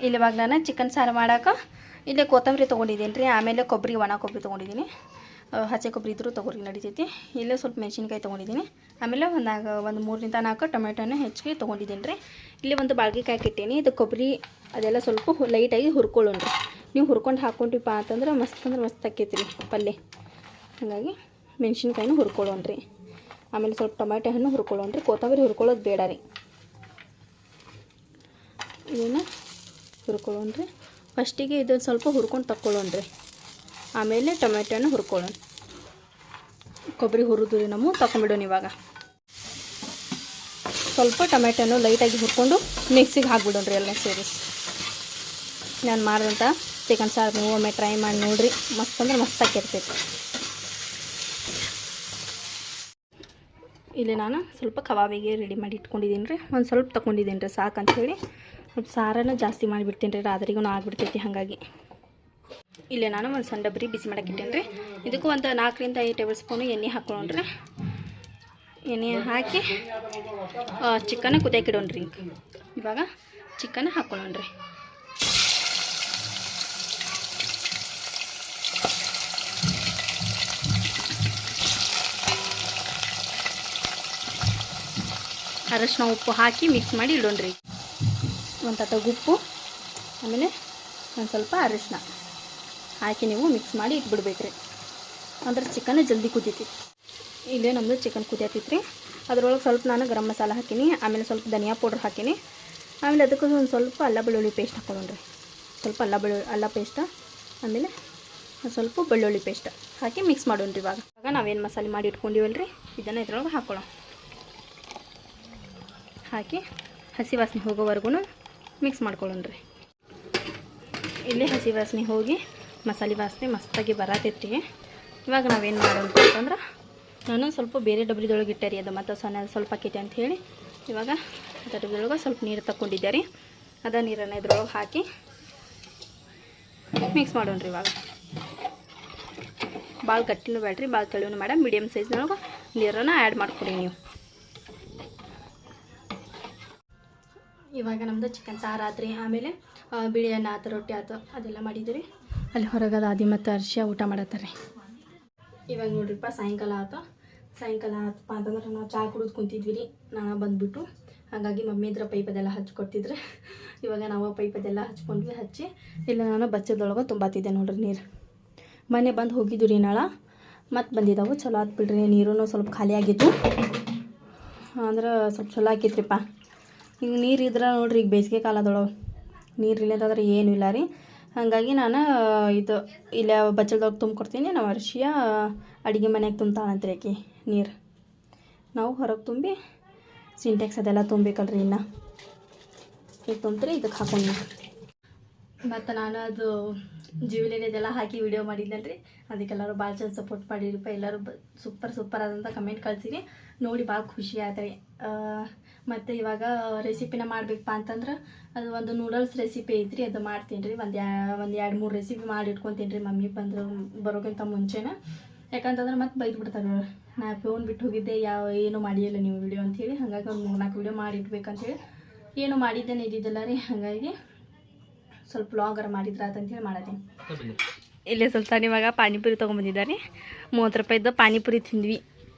ಇಲ್ಲಿ ಇವಾಗ ನಾನು ಚಿಕನ್ ಸಾರು ಮಾಡೋಕೆ ಇಲ್ಲೇ ಕೊತ್ತಂಬರಿ ತೊಗೊಂಡಿದ್ದೀನಿ ರೀ. ಆಮೇಲೆ ಕೊಬ್ಬರಿ, ಒಣ ಕೊಬ್ಬರಿ ತೊಗೊಂಡಿದ್ದೀನಿ. ಹಸಿ ಕೊಬ್ಬರಿ ಇದ್ರೂ ತೊಗೊರಿ ನಡಿತೈತಿ. ಇಲ್ಲೇ ಸ್ವಲ್ಪ ಮೆಣಸಿನ್ಕಾಯಿ ತೊಗೊಂಡಿದ್ದೀನಿ. ಆಮೇಲೆ ಒಂದು 3ರಿಂದ 4 ಟೊಮೆಟೊನ ಹೆಚ್ಚಿಗೆ ತೊಗೊಂಡಿದ್ದೀನಿ ರೀ. ಇಲ್ಲಿ ಒಂದು ಬಾಳ್ಗಿಕಾಯಿ ಇಟ್ಟೀನಿ. ಇದು ಕೊಬ್ಬರಿ ಅದೆಲ್ಲ ಸ್ವಲ್ಪ ಲೈಟಾಗಿ ಹುರ್ಕೊಳ್ಳೋಣ ರೀ. ನೀವು ಹುರ್ಕೊಂಡು ಹಾಕ್ಕೊಂಡಿಪ್ಪ ಅಂತಂದ್ರೆ ಮಸ್ತ್ ಅಂದ್ರೆ ಮಸ್ತ್ ಆಕೈತಿ ರೀ ಪಲ್ಯ. ಹಾಗಾಗಿ ಮೆಣಸಿನ್ಕಾಯಿನೂ ಹುರ್ಕೊಳ್ಳೋಣ ರೀ. ಆಮೇಲೆ ಸ್ವಲ್ಪ ಟೊಮೆಟೊ ಹಣ್ಣು ಹುರ್ಕೊಳ್ಳೋಣ ರೀ. ಕೊತ್ತಂಬರಿ ಹುರ್ಕೊಳ್ಳೋದು ಬೇಡ ರೀ. ಇದನ್ನು ಹುರ್ಕೊಳ್ಳೋಣ ರೀ. ಫಸ್ಟಿಗೆ ಇದನ್ನು ಸ್ವಲ್ಪ ಹುರ್ಕೊಂಡು ತಕ್ಕೊಳ್ಳೋಣ ರೀ. ಆಮೇಲೆ ಟೊಮೆಟೊನ ಹುರ್ಕೊಳ್ಳೋಣ. ಕೊಬ್ಬರಿ ಹುರಿದು ರೀ ನಾವು ತಗೊಂಬಿಡೋಣ. ಇವಾಗ ಸ್ವಲ್ಪ ಟೊಮೆಟೊನು ಲೈಟಾಗಿ ಹುರ್ಕೊಂಡು ಮಿಕ್ಸಿಗೆ ಹಾಕ್ಬಿಡೋಣ ರೀ ಎಲ್ಲ ಸೇರಿಸಿ. ನಾನು ಮಾಡಿದಂಥ ಚಿಕನ್ ಸಾರು ನೀವು ಒಮ್ಮೆ ಟ್ರೈ ಮಾಡಿ ನೋಡಿರಿ. ಮಸ್ತ್ ಅಂದ್ರೆ ಮಸ್ತ್ ಆಗಿರ್ತೈತಿ. ಇಲ್ಲಿ ನಾನು ಸ್ವಲ್ಪ ಕಬಾಬಿಗೆ ರೆಡಿ ಮಾಡಿ ಇಟ್ಕೊಂಡಿದ್ದೀನಿ ರೀ. ಒಂದು ಸ್ವಲ್ಪ ತೊಗೊಂಡಿದ್ದೀನಿ ರೀ ಸಾಕಂಥೇಳಿ. ಸ್ವಲ್ಪ ಸಾರನ್ನು ಜಾಸ್ತಿ ಮಾಡಿಬಿಡ್ತೀನಿ ರೀ, ರಾತ್ರಿಗೂ ಆಗಿಬಿಡ್ತೈತಿ. ಹಾಗಾಗಿ ಇಲ್ಲೇ ನಾನು ಒಂದು ಸಣ್ಣ ಡಬ್ರಿ ಬಿಸಿ ಮಾಡಕ್ಕೆ ಇಟ್ಟೇನಿ ರೀ. ಇದಕ್ಕೂ ಒಂದು 4ರಿಂದ 5 ಟೇಬಲ್ ಸ್ಪೂನು ಎಣ್ಣೆ ಹಾಕ್ಕೊಳ್ಳೋಣ್ರಿ. ಎಣ್ಣೆ ಹಾಕಿ ಚಿಕನ್ ಕುದಿಯಕ್ಕೆ ಇಡೋಣ್ರಿ. ಇವಾಗ ಚಿಕನ್ ಹಾಕ್ಕೊಳ್ಳೋಣ್ರಿ. ಅರಶಿನ ಉಪ್ಪು ಹಾಕಿ ಮಿಕ್ಸ್ ಮಾಡಿ ಇಡೋಣ್ರಿ. ಒಂದು ತಟ್ಟೆ ಉಪ್ಪು ಆಮೇಲೆ ಒಂದು ಸ್ವಲ್ಪ ಅರಶಿನ ಹಾಕಿ ನೀವು ಮಿಕ್ಸ್ ಮಾಡಿ ಇಟ್ಬಿಡ್ಬೇಕ್ರಿ. ಅಂದ್ರೆ ಚಿಕನ್ ಜಲ್ದಿ ಕುದೀತೈತಿ. ಇಲ್ಲೇ ನಮ್ಮದು ಚಿಕನ್ ಕುದಿಯತ್ತೈತಿ ರೀ. ಅದರೊಳಗೆ ಸ್ವಲ್ಪ ನಾನು ಗರಂ ಮಸಾಲ ಹಾಕೀನಿ. ಆಮೇಲೆ ಸ್ವಲ್ಪ ಧನಿಯಾ ಪೌಡ್ರ್ ಹಾಕೀನಿ. ಆಮೇಲೆ ಅದಕ್ಕೆ ಒಂದು ಸ್ವಲ್ಪ ಅಲ್ಲ ಬೆಳ್ಳುಳ್ಳಿ ಪೇಸ್ಟ್ ಹಾಕೊಳ್ಳೋಣ್ರಿ. ಸ್ವಲ್ಪ ಅಲ್ಲ ಪೇಸ್ಟ್, ಆಮೇಲೆ ಸ್ವಲ್ಪ ಬೆಳ್ಳುಳ್ಳಿ ಪೇಸ್ಟ್ ಹಾಕಿ ಮಿಕ್ಸ್ ಮಾಡೋಣ್ರಿ. ಇವಾಗ ನಾವೇನು ಮಸಾಲೆ ಮಾಡಿ ಇಟ್ಕೊಂಡಿವಲ್ಲ ರೀ, ಇದನ್ನು ಇದ್ರೊಳಗೆ ಹಾಕೊಳ್ಳೋಣ. ಹಾಕಿ ಹಸಿ ವಾಸನೆ ಹೋಗೋವರೆಗೂ ಮಿಕ್ಸ್ ಮಾಡ್ಕೊಳ್ಳೋಣ್ರಿ. ಇಲ್ಲಿ ಹಸಿ ವಾಸನೆ ಹೋಗಿ ಮಸಾಲೆ ವಾಸನೆ ಮಸ್ತಾಗಿ ಬರತೈತಿ. ಇವಾಗ ನಾವೇನು ಮಾಡೋಣ ಅಂತಂದ್ರೆ, ನಾನು ಸ್ವಲ್ಪ ಬೇರೆ ಡಬ್ರಿದೊಳಗೆ ಇಟ್ಟೆ ರೀ. ಅದು ಮತ್ತು ಸ್ವಲ್ಪ ಆಕೈತಿ ಅಂಥೇಳಿ ಇವಾಗ ಡಬ್ರಿದೊಳಗೆ ಸ್ವಲ್ಪ ನೀರು ತಗೊಂಡಿದ್ದೆ ರೀ. ಅದ ನೀರನ್ನು ಇದ್ರೊಳಗೆ ಹಾಕಿ ಮಿಕ್ಸ್ ಮಾಡೋಣ್ರಿ. ಇವಾಗ ಭಾಳ ಗಟ್ಟಿನೂ ಬೇಡ್ರಿ, ಭಾಳ ತೆಳುವೂ ಬೇಡ. ಮೀಡಿಯಮ್ ಸೈಜ್ನೊಳಗೆ ನೀರನ್ನು ಆ್ಯಡ್ ಮಾಡ್ಕೊಡಿ ನೀವು. ಇವಾಗ ನಮ್ಮದು ಚಿಕನ್ ಸಾರು ಆತ್ರಿ. ಆಮೇಲೆ ಬಿರಿಯಾನಿ ಆತು, ರೊಟ್ಟಿ ಆತು, ಅದೆಲ್ಲ ಮಾಡಿದ್ರಿ. ಅಲ್ಲಿ ಹೊರಗದ ಆದಿ ಮತ್ತು ಅರ್ಶಿಯ ಊಟ ಮಾಡತ್ತಾರೆ. ಇವಾಗ ನೋಡ್ರಿಪ್ಪ ಸಾಯಂಕಾಲ ಆತಪ್ಪ ಅಂತಂದ್ರೆ ನಾವು ಚಹಾ ಕುಡಿದು ಕುಂತಿದ್ವಿ ರೀ. ನಾನು ಬಂದುಬಿಟ್ಟು ಹಾಗಾಗಿ ಮಮ್ಮಿ ಇದ್ರ ಪೈಪದೆಲ್ಲ ಹಚ್ಕೊಡ್ತಿದ್ರೆ ಇವಾಗ ನಾವು ಪೈಪದೆಲ್ಲ ಹಚ್ಕೊಂಡ್ವಿ. ಹಚ್ಚಿ ಇಲ್ಲ ನಾನು ಬಚ್ಚದೊಳಗೆ ತುಂಬಾತಿದ್ದೆ ನೋಡ್ರಿ ನೀರು. ಮನೆ ಬಂದು ಹೋಗಿದ್ದು ರೀ ನಾಳೆ, ಮತ್ತು ಬಂದಿದ್ದಾವೆ. ಚಲೋ ಆತು ಬಿಡ್ರಿ. ನೀರೂ ಸ್ವಲ್ಪ ಖಾಲಿ ಆಗಿತ್ತು ಅಂದ್ರೆ ಸ್ವಲ್ಪ ಚಲೋ ಆಕೈತ್ರಿಪ್ಪ. ಹಿಂಗೆ ನೀರು ಇದ್ರೆ ನೋಡ್ರಿ, ಈಗ ಬೇಸಿಗೆ ಕಾಲದೊಳಗೆ ನೀರು ಇಲ್ಲಂತಂದ್ರೆ ಏನೂ ಇಲ್ಲ ರೀ. ಹಾಗಾಗಿ ನಾನು ಇದು ಇಲ್ಲೇ ಬಚ್ಚಲ್ದೊಳಗೆ ತುಂಬಿಕೊಡ್ತೀನಿ. ನಾವು ಅರ್ಶಿಯ ಅಡುಗೆ ಮನೆಯಾಗ ತುಂಬ್ತಾಳಂತ್ರಿ ಆಕಿ ನೀರು. ನಾವು ಹೊರಗೆ ತುಂಬಿ ಸಿಂಟೆಕ್ಸ್ ಅದೆಲ್ಲ ತುಂಬಬೇಕಲ್ರಿ. ಇನ್ನು ಈಗ ತುಂಬ್ತೀರಿ ಇದಕ್ಕೆ ಹಾಕೊಂಡು. ಮತ್ತು ನಾನು ಅದು ಜೀವಲಿನೆದೆಲ್ಲ ಹಾಕಿ ವಿಡಿಯೋ ಮಾಡಿದ್ನಲ್ರಿ, ಅದಕ್ಕೆಲ್ಲರೂ ಭಾಳ ಚಂದ ಸಪೋರ್ಟ್ ಮಾಡಿರಿಪ್ಪ. ಎಲ್ಲರೂ ಸೂಪರ್ ಆದಂಥ ಕಮೆಂಟ್ ಕಳಿಸಿರಿ. ನೋಡಿ ಭಾಳ ಖುಷಿ ಆಯ್ತು ರೀ. ಮತ್ತು ಇವಾಗ ರೆಸಿಪಿನ ಮಾಡಬೇಕಪ್ಪ ಅಂತಂದ್ರೆ ಅದು ಒಂದು ನೂಡಲ್ಸ್ ರೆಸಿಪಿ ಐತ್ರಿ. ಅದು ಮಾಡ್ತೀನಿ ರೀ. ಒಂದು 2-3 ರೆಸಿಪಿ ಮಾಡಿ ಇಟ್ಕೊತೀನಿ ರೀ. ಮಮ್ಮಿ ಬರೋಕ್ಕಿಂತ ಮುಂಚೆನ. ಯಾಕಂತಂದ್ರೆ ಮತ್ತೆ ಬೈದು ಬಿಡ್ತಾರೆ, ನಾ ಫೋನ್ ಬಿಟ್ಟು ಹೋಗಿದ್ದೆ, ಏನೂ ಮಾಡಿಲ್ಲ ನೀವು ವಿಡಿಯೋ ಅಂಥೇಳಿ. ಹಾಗಾಗಿ ಒಂದು 3-4 ವಿಡಿಯೋ ಮಾಡಿ ಇಟ್ಬೇಕಂತೇಳಿ ಏನು ಮಾಡಿದ್ದೇನೆ ಇದ್ದಿದ್ದಲ್ಲ ರೀ. ಹಾಗಾಗಿ ಸ್ವಲ್ಪ ವ್ಲಾಗರ್ ಮಾಡಿದ್ರೆ ಅಂತಂತೇಳಿ ಮಾಡತ್ತೀನಿ. ಇಲ್ಲೇ ಸುಲ್ತಾನ್ ಇವಾಗ ಪಾನಿಪುರಿ ತೊಗೊಂಬಂದಿದ್ದಾರೆ. 30 ರೂಪಾಯಿದ್ದು ಪಾನಿಪುರಿ ತಿಂದ್ವಿ.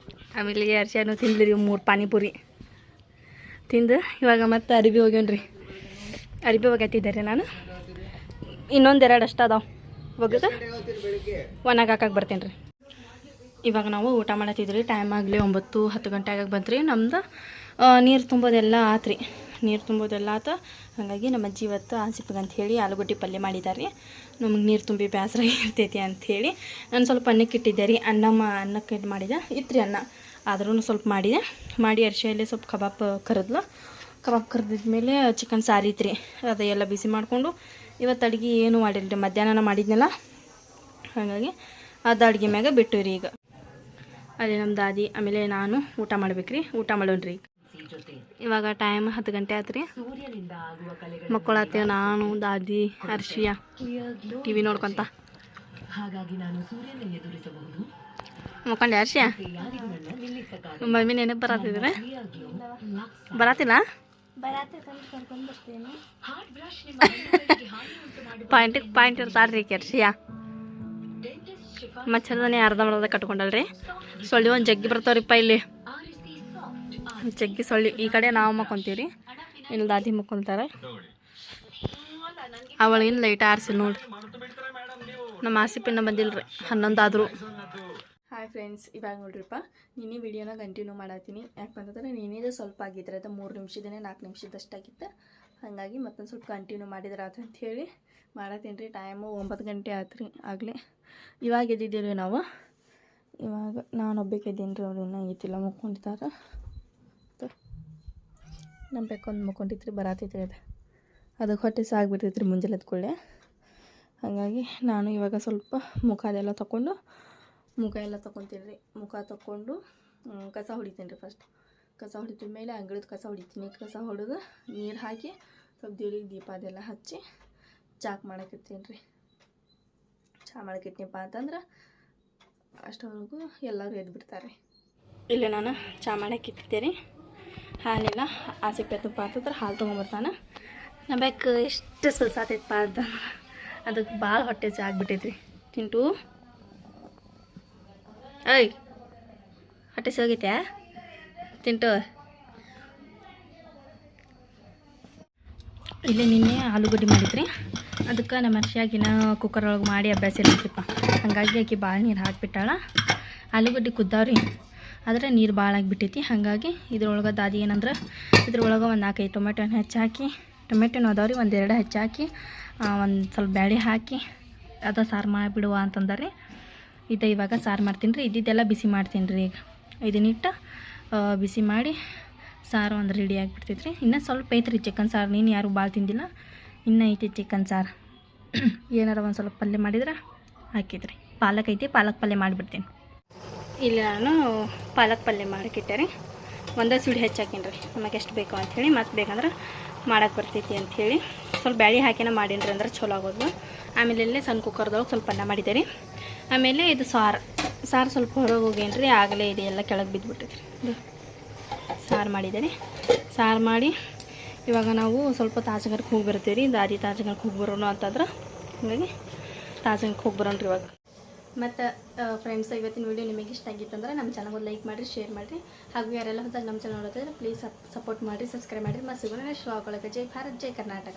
ಆಮೇಲೆ ಅರ್ಶಿಯನ್ನು ತಿಂದ್ರಿ 3 ಪಾನಿಪುರಿ ತಿಂದು ಇವಾಗ ಮತ್ತೆ ಅರಿಬಿ ಹೋಗ್ಯಾನ್ರಿ. ಅರಿಬಿ ಹೋಗ್ಯಾತಿದ್ದಾರೆ. ನಾನು ಇನ್ನೊಂದೆರಡು ಅಷ್ಟು ಅದಾವೆ ಹೋಗೋದು, ಒಣಗಿ ಹಾಕಕ್ಕೆ ಬರ್ತೇನೆ ರೀ. ಇವಾಗ ನಾವು ಊಟ ಮಾಡತ್ತಿದ್ರಿ. ಟೈಮ್ ಆಗಲಿ 9-10 ಗಂಟೆ ಆಗಕ್ಕೆ ಬಂತ್ರಿ. ನಮ್ದು ನೀರು ತುಂಬೋದೆಲ್ಲ ಆತ್ರಿ. ನೀರು ತುಂಬೋದೆಲ್ಲ ಆತು. ಹಾಗಾಗಿ ನಮ್ಮ ಅಜ್ಜಿ ಇವತ್ತು ಆಸಿಪ್ಗೆ ಅಂಥೇಳಿ ಆಲೂಗಡ್ಡೆ ಪಲ್ಯ ಮಾಡಿದ್ದಾರೆ. ನಮಗೆ ನೀರು ತುಂಬಿ ಬೇಸರ ಇರ್ತೈತಿ ಅಂಥೇಳಿ ನಾನು ಸ್ವಲ್ಪ ಅನ್ನಕ್ಕೆ ಇಟ್ಟಿದ್ದೆ ರೀ. ಅನ್ನಕ್ಕೆ ಮಾಡಿದೆ ಇತ್ತು ಅನ್ನ, ಆದ್ರೂ ಸ್ವಲ್ಪ ಮಾಡಿ ಅರ್ಶಿಯಲ್ಲಿ ಸ್ವಲ್ಪ ಕಬಾಬ್ ಕರೆದಿದ್ಮೇಲೆ ಚಿಕನ್ ಸಾರು ಇತ್ತು ರೀ. ಅದೆಲ್ಲ ಬಿಸಿ ಮಾಡಿಕೊಂಡು ಇವತ್ತು ಅಡುಗೆ ಏನೂ ಮಾಡಿಲ್ಲ ರೀ. ಮಧ್ಯಾಹ್ನ ಮಾಡಿದ್ನಲ್ಲ, ಹಾಗಾಗಿ ಅದು ಅಡುಗೆ ಮ್ಯಾಗ ಬಿಟ್ಟು ರೀ. ಈಗ ಅದೇ ನಮ್ಮ ದಾದಿ ಆಮೇಲೆ ನಾನು ಊಟ ಮಾಡ್ಬೇಕ್ರಿ. ಊಟ ಮಾಡೋಣ್ರಿ. ಇವಾಗ ಟೈಮ್ 10 ಗಂಟೆ ಆಯ್ತು ರೀ. ಮಕ್ಕಳಾತ ನಾನು ದಾದಿ ಅರ್ಶಿಯ TV ನೋಡ್ಕೊತ. ಮಕ್ಕೊಂಡೆ ಅರ್ಶಿಯ? ಮಮ್ಮಿ ನೆನಪು ಬರತ್ತಿದ್ರೆ ಬರತ್ತಿಲ್ಲ? ಪಾಯಿಂಟಿಗೆ ಪಾಯಿಂಟ್ ಇರ್ತಾರ್ರಿ ಕೆರ್ಸಿಯ ಮಚ್ಚರದನೇ ಅರ್ಧಂಬರ್ಧ ಕಟ್ಕೊಂಡಲ್ರಿ. ಸೊಳ್ಳಿ ಒಂದು ಜಗ್ಗಿ ಬರ್ತಾವ್ರಿಪ್ಪ ಇಲ್ಲಿ, ಜಗ್ಗಿ ಸೊಳ್ಳಿ. ಈ ಕಡೆ ನಾವು ಮಕ್ಕೊಂತೀವಿ, ಇಲ್ಲಿ ದಾದಿ ಮಕ್ಕೊಂತಾರೆ. ಅವಳಿಗಿನ ಲೈಟ್ ಆರಿಸಿ ನೋಡ್ರಿ. ನಮ್ಮ ಆಸಿಪಿನ್ನ ಬಂದಿಲ್ರಿ, 11 ಆದರೂ. ಹಾಯ್ ಫ್ರೆಂಡ್ಸ್, ಇವಾಗ ನೋಡ್ರಿಪ್ಪ ನಿನ್ನೆ ವಿಡಿಯೋನ ಕಂಟಿನ್ಯೂ ಮಾಡತ್ತೀನಿ. ಯಾಕಂತಂದ್ರೆ ನಿನ್ನೆದು ಸ್ವಲ್ಪ ಆಗಿದ್ರೆ ಅದು 3 ನಿಮಿಷದೇ 4 ನಿಮಿಷದಷ್ಟಾಗಿತ್ತು. ಹಾಗಾಗಿ ಮತ್ತೊಂದು ಸ್ವಲ್ಪ ಕಂಟಿನ್ಯೂ ಮಾಡಿದ್ರೆ ಆಯ್ತು ಅಂಥೇಳಿ ಮಾಡತ್ತೀನಿ ರೀ. ಟೈಮು 9 ಗಂಟೆ ಆಯ್ತು ರೀ ಆಗಲೇ. ಇವಾಗ ಎದ್ದಿದ್ದೀವಿ ರೀ ನಾವು. ಇವಾಗ ನಾನು ಒಬ್ಬಕ್ಕೆ ಎದ್ದೀನಿ ರೀ, ಅವ್ರು ಇನ್ನೂ ಐತಿಲ್ಲ ಮುಕ್ಕೊಂಡಿದ್ದಾರೆ. ನಮ್ಮ ಬೆಕ್ಕೊಂದು ಮುಕ್ಕೊಂಡಿತ್ತು ರೀ, ಬರತೈತ್ರಿ ಅದಕ್ಕೆ ಹೊಟ್ಟೆ ಸಾಗ್ಬಿಡ್ತೈತೆ ರೀ ಮುಂಜಾನೆ ಎದ್ಕೊಳ್ಳೆ. ಹಾಗಾಗಿ ನಾನು ಇವಾಗ ಸ್ವಲ್ಪ ಮುಖ ಎಲ್ಲ ತೊಗೊಂಡು ತೊಗೊತೀನಿ ರೀ. ಮುಖ ತೊಗೊಂಡು ಕಸ ಹೊಡಿತೀನಿ ರೀ. ಫಸ್ಟ್ ಕಸ ಹೊಡಿತಿದ ಮೇಲೆ ಅಂಗಳದ ಕಸ ಹೊಡಿತೀನಿ. ಕಸ ಹೊಡೆದು ನೀರು ಹಾಕಿ ಸ್ವಲ್ಪ ದೇವ್ರಿಗೆ ದೀಪ ಅದೆಲ್ಲ ಹಚ್ಚಿ ಚಾಕ್ ಮಾಡೋಕ್ಕಿರ್ತೀನಿ ರೀ. ಚಹಾ ಮಾಡೋಕ್ಕಿಟ್ನಿಪ್ಪ ಅಂತಂದ್ರೆ ಅಷ್ಟವರೆಗೂ ಎಲ್ಲರೂ ಎದ್ಬಿಡ್ತಾರೆ. ಇಲ್ಲೇ ನಾನು ಚಹಾ ಮಾಡೋಕ್ಕಿಟ್ಟಿದ್ದೆ ರೀ. ಹಾಲೆಲ್ಲ ಆಸೆಪ್ಪೆ ತುಪ್ಪ ಅಂತಂದ್ರೆ ಹಾಲು ತೊಗೊಂಬರ್ತಾನೆ. ನಮ್ಮ ಬೇಕು ಎಷ್ಟು ಸಲ್ಸಾತೈತಪ್ಪ ಅಂತ ಅದಕ್ಕೆ ಭಾಳ ಹೊಟ್ಟೆ ಆಗ್ಬಿಟ್ಟೈತ್ರಿ. ತಿಂಟು ಏಯ್ ಹೊಟ್ಟೆ ಹೋಗೈತ್ಯಾ ತಿಂಟು. ಇಲ್ಲೇ ನಿನ್ನೆ ಆಲೂಗಡ್ಡೆ ಮಾಡಿದ್ರಿ. ಅದಕ್ಕೆ ನಮ್ಮ ಅರ್ಶಿಯಾಗಿನ ಕುಕ್ಕರ್ ಒಳಗೆ ಮಾಡಿ ಅಭ್ಯಾಸ ಇರ್ತಿಪ್ಪ. ಹಾಗಾಗಿ ಆಕಿ ಭಾಳ ನೀರು ಹಾಕಿಬಿಟ್ಟಾಳ. ಆಲೂಗಡ್ಡೆ ಕುದ್ದಾವ್ರಿ, ಆದರೆ ನೀರು ಭಾಳ ಆಗಿಬಿಟ್ಟೈತಿ. ಹಾಗಾಗಿ ಇದ್ರೊಳಗೆ ದಾದಿ ಏನಂದ್ರೆ ಇದ್ರೊಳಗೆ ಒಂದು 4-5 ಟೊಮೆಟೊನ ಹೆಚ್ಚಾಕಿ, ಟೊಮೆಟೊನೂ ಅದಾವ್ರಿ, 1-2 ಹೆಚ್ಚಾಕಿ ಒಂದು ಸ್ವಲ್ಪ ಬೇಳೆ ಹಾಕಿ ಅದು ಸಾರು ಮಾಡಿಬಿಡುವ ಅಂತಂದ್ರೆ ಇದು ಇವಾಗ ಸಾರು ಮಾಡ್ತೀನಿ ರೀ. ಇದ್ದಿದ್ದೆಲ್ಲ ಬಿಸಿ ಮಾಡ್ತೀನಿ ರೀ. ಈಗ ಇದನ್ನಿಟ್ಟು ಬಿಸಿ ಮಾಡಿ ಸಾರು ಒಂದು ರೆಡಿ ಆಗಿಬಿಡ್ತೈತೆ ರೀ. ಇನ್ನೂ ಸ್ವಲ್ಪ ಐತ್ರಿ ಚಿಕನ್ ಸಾರು. ನೀನು ಯಾರು ಭಾಳ ತಿಂದಿಲ್ಲ, ಇನ್ನೂ ಐತಿ ಚಿಕನ್ ಸಾರು. ಏನಾರ ಒಂದು ಸ್ವಲ್ಪ ಪಲ್ಯ ಮಾಡಿದ್ರೆ ಹಾಕಿದ್ರಿ. ಪಾಲಕ್ ಐತಿ, ಪಾಲಕ್ ಪಲ್ಯ ಮಾಡಿಬಿಡ್ತೀನಿ. ಇಲ್ಲಿ ನಾನು ಪಾಲಕ್ ಪಲ್ಯ ಮಾಡೋಕ್ಕಿಟ್ಟೆ ರೀ. ಒಂದೇ ಸುಡಿ ಹೆಚ್ಚಾಕೀನಿ ರೀ, ನಮಗೆ ಎಷ್ಟು ಬೇಕು ಅಂಥೇಳಿ. ಮತ್ತು ಬೇಕಂದ್ರೆ ಮಾಡೋಕ್ಕೆ ಬರ್ತೈತಿ ಅಂಥೇಳಿ ಸ್ವಲ್ಪ ಬ್ಯಾಳೆ ಹಾಕಿನ ಮಾಡೀನಿ ರೀ, ಅಂದ್ರೆ ಚಲೋ ಆಗೋದು. ಆಮೇಲೆ ಇಲ್ಲೇ ಸಣ್ಣ ಕುಕ್ಕರ್ದೊಳಗೆ ಸ್ವಲ್ಪ ಅನ್ನ ಮಾಡಿದೆ ರೀ. ಆಮೇಲೆ ಇದು ಸಾರು ಸ್ವಲ್ಪ ಹೊರಗೆ ಹೋಗೇನಿ ರೀ. ಆಗಲೇ ಇದು ಎಲ್ಲ ಕೆಳಗೆ ಬಿದ್ದುಬಿಟ್ಟೈತಿ ರೀ. ಸಾರು ಮಾಡಿದೆ ರೀ. ಸಾರು ಮಾಡಿ ಇವಾಗ ನಾವು ಸ್ವಲ್ಪ ತಾಜಗರ್ಗೆ ಹೋಗಿ ಬರ್ತೀವಿ ರೀ. ದಾದಿ ತಾಜಗರ್ಗೆ ಹೋಗಿ ಬರೋಣ ಅಂತಂದ್ರೆ ಹಾಗಾಗಿ ತಾಜಗರ್ಗೆ ಹೋಗಿ ಬರೋಣ ರೀ ಇವಾಗ. ಮತ್ತು ಫ್ರೆಂಡ್ಸ್, ಇವತ್ತಿನ ವೀಡಿಯೋ ನಿಮಗೆ ಇಷ್ಟ ಆಗಿತ್ತಂದ್ರೆ ನಮ್ಮ ಚಾನಲ್ಗೆ ಲೈಕ್ ಮಾಡಿರಿ, ಶೇರ್ ಮಾಡಿರಿ. ಹಾಗೂ ಯಾರೆಲ್ಲ ಹೊಸದಾಗಿ ನಮ್ಮ ಚಾನಲ್ ನೋಡ್ತಿದ್ರೆ ಪ್ಲೀಸ್ ಸಪೋರ್ಟ್ ಮಾಡಿರಿ, ಸಬ್ಸ್ಕ್ರೈಬ್ ಮಾಡಿರಿ. ಮತ್ತು ಸಿಗೋಣ ನೆಕ್ಸ್ಟ್ ವ್ಲಾಗ್ ಒಳಗೆ. ಜೈ ಭಾರತ್, ಜೈ ಕರ್ನಾಟಕ.